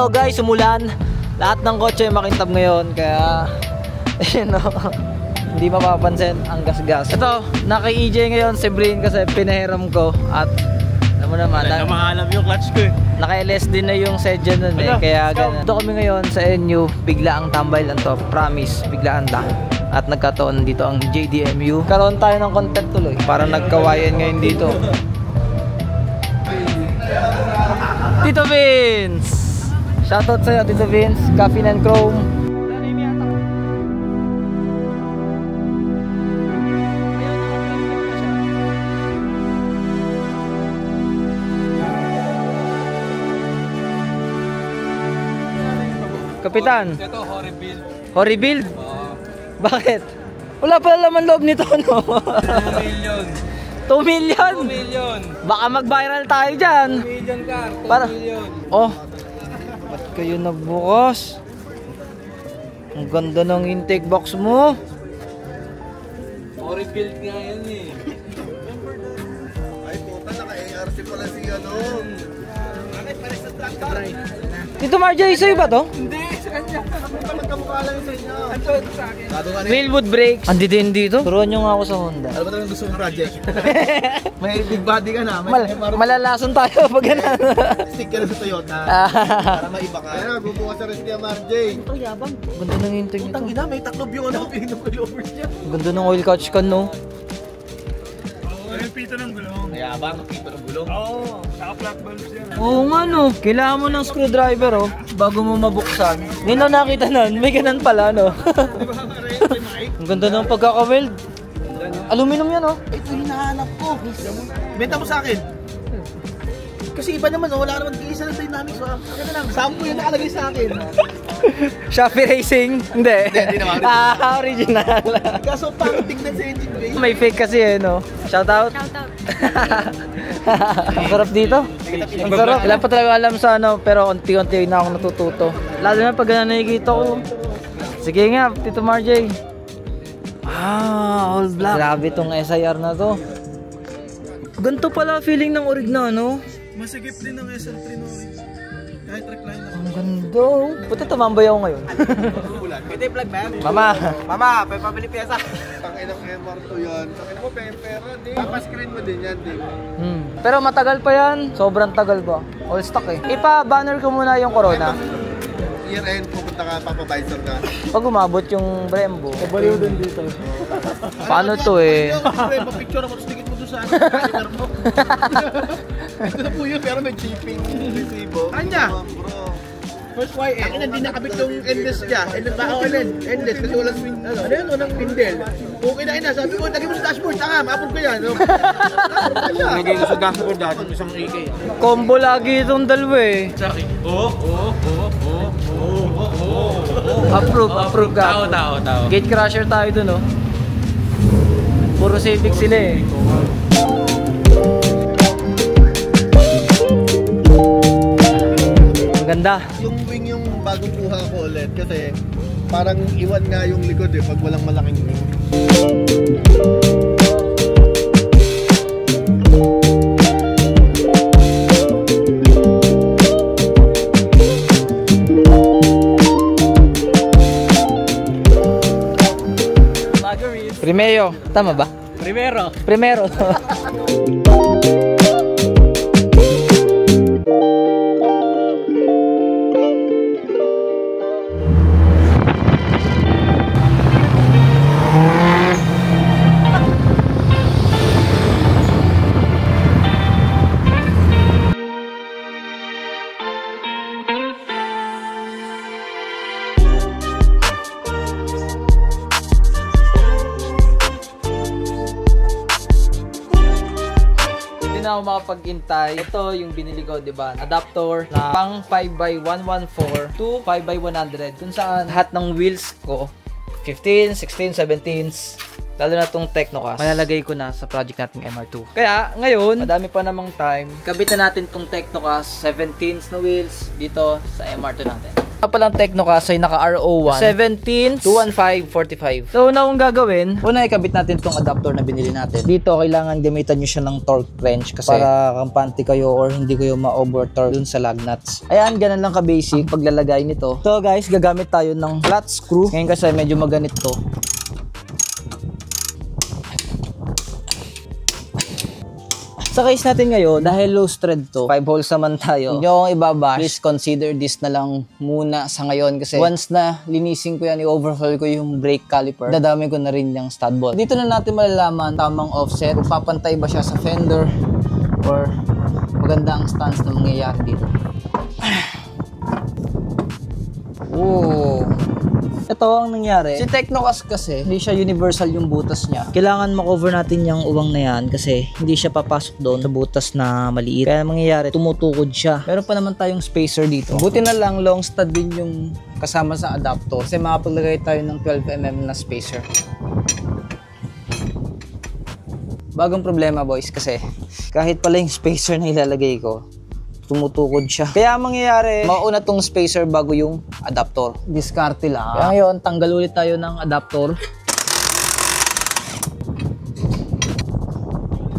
to guys, umulan. Lahat ng kotse makintab ngayon, kaya you know, hindi mapapansin ang gas-gas. Ito, naka-EJ ngayon si Brin kasi pinahiram ko. At alam mo naman, maalam yung clutch ko eh. Naka-LS din na yung sedya nun eh, kaya ganun. Ito kami ngayon sa NU, bigla ang tambay lang to, promise, biglaan lang. At nagkataon dito ang JDMU. Karoon tayo ng content tuloy, parang nagkawayan ngayon dito. Tito Vince! Shoutout sa'yo Tito Vince, Caffeine and Chrome. Kapitan. Ito, Horribuild. Horribuild? Bakit? Wala pala laman loob nito, no? 2 million. 2 million? 2 million. Baka mag-viral tayo dyan. 2 million car, 2 Para... million. Oh, ba't kayo nagbukas? Ang ganda ng intake box mo. Horribuild nga yan eh. Ay puta, naka-ARC pala si ano. Dito Marjorie, sa'yo ba to? Hindi, sa kanya. Magkamukha lang sa inyo. Ito sa akin. Wheelwood brakes. Andi din dito. Turuan nyo nga ako sa Honda. Ano ba talagang gusto mong project? May big body ka na. Malalason tayo pag ganun. Stick ka na sa Toyota. Para maiba ka. Kaya bubukas sa rin kaya MJ. Ito yabang. Ganda ng intake nito. Tangina, may taklob yung ano. Pinom ko yung niya. Ganda ng oil catch can, no? Yung pito ng gulong. Mayabang, pito ng gulong. Oo, saka flat bulbs yan. Oo nga, no. Kailangan mo ng screwdriver, oh, bago mo mabuksan. Ngayon na nakita nun, may ganun pala, no? Ang ganda ng pagkaka-weld. Aluminum yan, oh. Ito yung hinahanap ko. Benta mo sa akin. Kasi iba naman, wala naman isa ng dynamics. Akin na lang, sample yung nakalagay sa akin. Shopee Racing? Hindi. Hindi naman. Original. Kaso pang tignan sa engine bay. May fake kasi eh, no? Shoutout. Shoutout. Ang sarap dito. Ang sarap. Wala pa talaga alam sa ano, pero unti-unti na ako natututo. Lalo na pag nakikita ko. Sige nga, Tito Marjay. All black. Grabe tong SIR na to. Ganito pala feeling ng orig na, no? Masigip din ng SL3 no. Kahit recline ako. Ang ganda. Puti tumambay ako ngayon. Pwede vlog ba yan? Mama. Mama, pwede pabili piyesa. Tangin ng MR2 yan. Tangin mo, pera din. Screen mo din yan, di ba? Pero matagal pa yan. Sobrang tagal ba? All stock eh. Ipa-banner ko muna yung Corona. Year end, pupunta ka, papavisor ka. Pag umabot yung Brembo. Baliw din dito. Paano to eh? Picture ako, tapos tingin mo doon sa calendar mo. Ito na po yun, pero may chipping resibo. Kanya? Bro. First YN. Ang hindi nakabit yung endless niya. Endless kasi walang swing. Ano yun? Walang pindel. Okay na ina. Sabi ko, lagay mo sa dashboard. Tanga, ma-approve ko yan. Nagay ko sa dashboard dati, isang AK. Combo lagi itong dalawa eh. Approve ka. Tao. Gate crusher tayo dun, oh. Puro Civic sila eh. Ang ganda. Yung wing yung bagong kuha ko ulit. Kasi parang iwan nga yung likod eh. Pag walang malaking wing. Primero. Tama ba? Primero. Na ako makapag-intay. Ito yung binili ko, di ba? Adapter na pang 5x114 to 5x100. Kung saan lahat ng wheels ko 15, 16, 17s, lalo na tong Technocast, malalagay ko na sa project nating MR2. Kaya ngayon, madami pa namang time, kabit na natin tong Technocast 17s na wheels dito sa MR2 natin. Palang Tecnocast ay naka RO1 17-215-45. So una kong gagawin, una ikabit natin itong adapter na binili natin. Dito kailangan gamitan nyo siya ng torque wrench kasi para kampante kayo or hindi kayo ma-over torque dun sa lug nuts. Ayan, ganun lang ka-basic paglalagay nito. So guys, gagamit tayo ng flat screw. Ngayon kasi medyo maganit to. Sa case natin ngayon, dahil low thread to, 5 holes naman tayo. Hindi nyo akong ibabash. Please consider this na lang muna sa ngayon kasi once na linisin ko yan, i-overhaul ko yung brake caliper, dadami ko na rin yung stud bolt. Dito na natin malalaman tamang offset, kung papantay ba siya sa fender or maganda ang stance na mangyayari dito. Oh. Ito ang nangyari. Si Tecnocast kasi, hindi siya universal yung butas niya. Kailangan makover natin yung uwang na yan kasi hindi siya papasok doon sa butas na maliit. Kaya mangyayari, tumutukod siya. Meron pa naman tayong spacer dito. Buti na lang, long stud din yung kasama sa adapter kasi makapaglagay tayo ng 12mm na spacer. Bagong problema boys kasi kahit pala yung spacer na ilalagay ko, tumutukod siya. Kaya mangyayari, mauna tong spacer bago yung adapter. Diskarte lang. Kaya ngayon, tanggal ulit tayo ng adapter.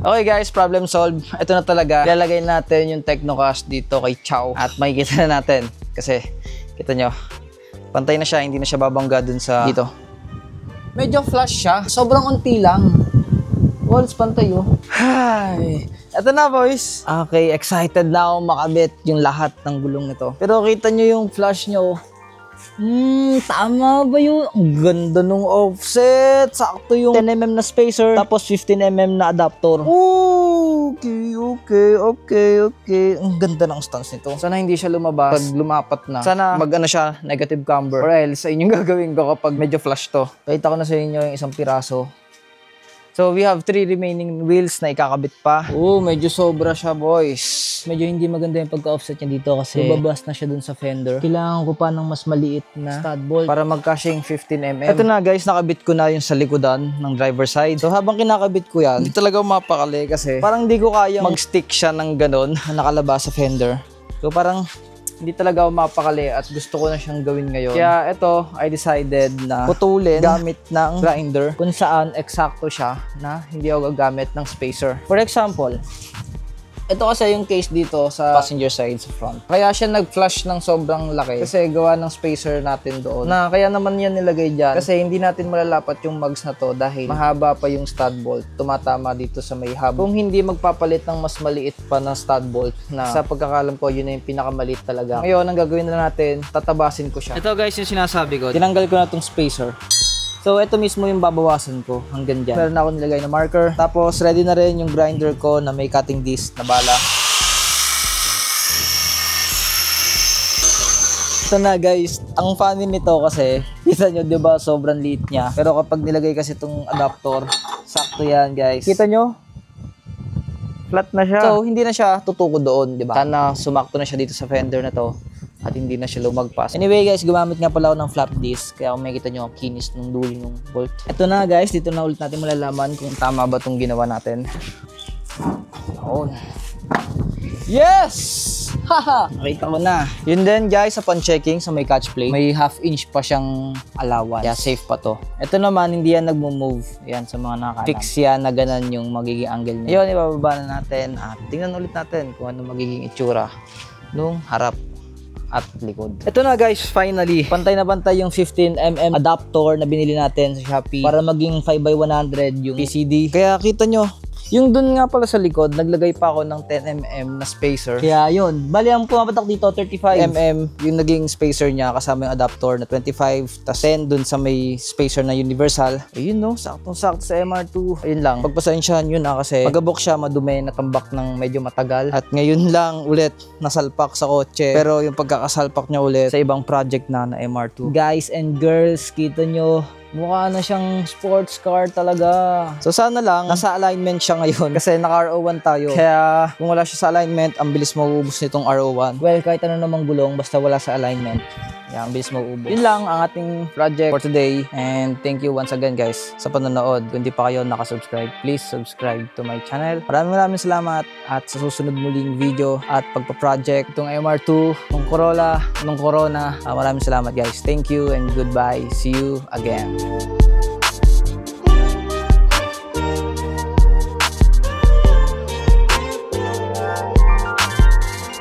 Okay guys, problem solved. Ito na talaga. Ilalagay natin yung Tecnocast dito kay Chow. At makikita na natin. Kasi, kita nyo, pantay na siya. Hindi na siya babangga dun sa dito. Medyo flush siya. Sobrang unti lang. Walls pantay oh. Hi! Ito na boys. Okay, excited na ako makabit yung lahat ng gulong nito. Pero kita nyo yung flash nyo. Tama ba yun? Ang ganda nung offset. Sakto yung 10mm na spacer. Tapos 15mm na adapter. Okay. Ang ganda ng stance nito. Sana hindi siya lumabas pag lumapat na. Sana mag-ano siya, negative camber. Or else, sa inyong gagawin ko kapag medyo flash to. Pakita ko na sa inyo yung isang piraso. So, we have 3 remaining wheels na ikakabit pa. Medyo sobra siya, boys. Medyo hindi maganda yung pagka-offset niya dito kasi babas na siya dun sa fender. Kailangan ko pa ng mas maliit na stud bolt para magkasya yung 15mm. Ito na, guys. Nakabit ko na yung sa likodan ng driver side. So, habang kinakabit ko yan, hindi talaga mapakali kasi parang hindi ko kaya mag-stick siya ng ganon na nakalabas sa fender. So, parang hindi talaga ako mapakali at gusto ko na siyang gawin ngayon. Kaya ito, I decided na putulin gamit ng grinder kung saan eksakto siya na hindi ako gagamit ng spacer. For example, ito kasi yung case dito sa passenger side sa front. Kaya siya nag-flush ng sobrang laki kasi gawa ng spacer natin doon. Na kaya naman yan nilagay dyan kasi hindi natin malalapat yung mugs na to dahil mahaba pa yung stud bolt. Tumatama dito sa may hub. Kung hindi magpapalit ng mas maliit pa na stud bolt na sa pagkakalam ko yun na yung pinakamaliit talaga. Ngayon, ang gagawin na natin, tatabasin ko siya. Ito guys yung sinasabi ko. Tinanggal ko na tong spacer. So, ito mismo yung babawasan ko hanggang dyan. Meron na ako nilagay na marker. Tapos, ready na rin yung grinder ko na may cutting disc na bala. Ito na guys. Ang funny nito kasi, kita nyo diba sobrang liit niya. Pero kapag nilagay kasi itong adapter, sakto yan guys. Kita nyo? Flat na siya. So, hindi na siya tutukod doon, diba? Sana sumakto na siya dito sa fender na to. At hindi na siya lumagpas. Anyway guys, gumamit nga pala ako ng flap disc. Kaya kung makikita nyo, kinis ng dulo ng bolt. Ito na guys, dito na ulit natin malalaman kung tama ba itong ginawa natin. Noon. Yes! Haha! Nakita ko na. Yun din guys, upon checking sa may catch plate, may ½ inch pa siyang allowance. Kaya safe pa to. Ito naman, hindi yan nagmo-move. Yan sa mga nakakanam. Fix yan na ganun yung magiging angle niya. Yun, ibababa na natin. At tingnan ulit natin kung ano magiging itsura nung harap at likod. Ito na guys, finally. Pantay na pantay yung 15mm adapter na binili natin sa Shopee para maging 5x100 yung PCD. Kaya kita nyo, yung dun nga pala sa likod, naglagay pa ako ng 10mm na spacer. Kaya yun, bali ang pumapatak dito 35mm yung naging spacer niya kasama yung adapter na 25 tas 10 dun sa may spacer na universal. Ayun no, saktong-sakto sa MR2. Ayun lang, pagpasensyahan yun kasi pagabok siya madumi, natambak ng medyo matagal. At ngayon lang ulit nasalpak sa kotse. Pero yung pagkakasalpak niya ulit sa ibang project na MR2. Guys and girls, kita nyo, mukha na siyang sports car talaga. So sana lang, nasa alignment siya ngayon kasi naka RO1 tayo. Kaya kung wala siya sa alignment, ang bilis mauubos nitong RO1. Well, kahit ano namang gulong, basta wala sa alignment, Yan, bilis mauubos. Yun lang ang ating project for today. And thank you once again guys sa panonood. Kung di pa kayo nakasubscribe, please subscribe to my channel. Maraming salamat at sa susunod muling video at pagpa-project itong MR2, ng Corolla, ng Corona. Maraming salamat guys. Thank you and goodbye. See you again.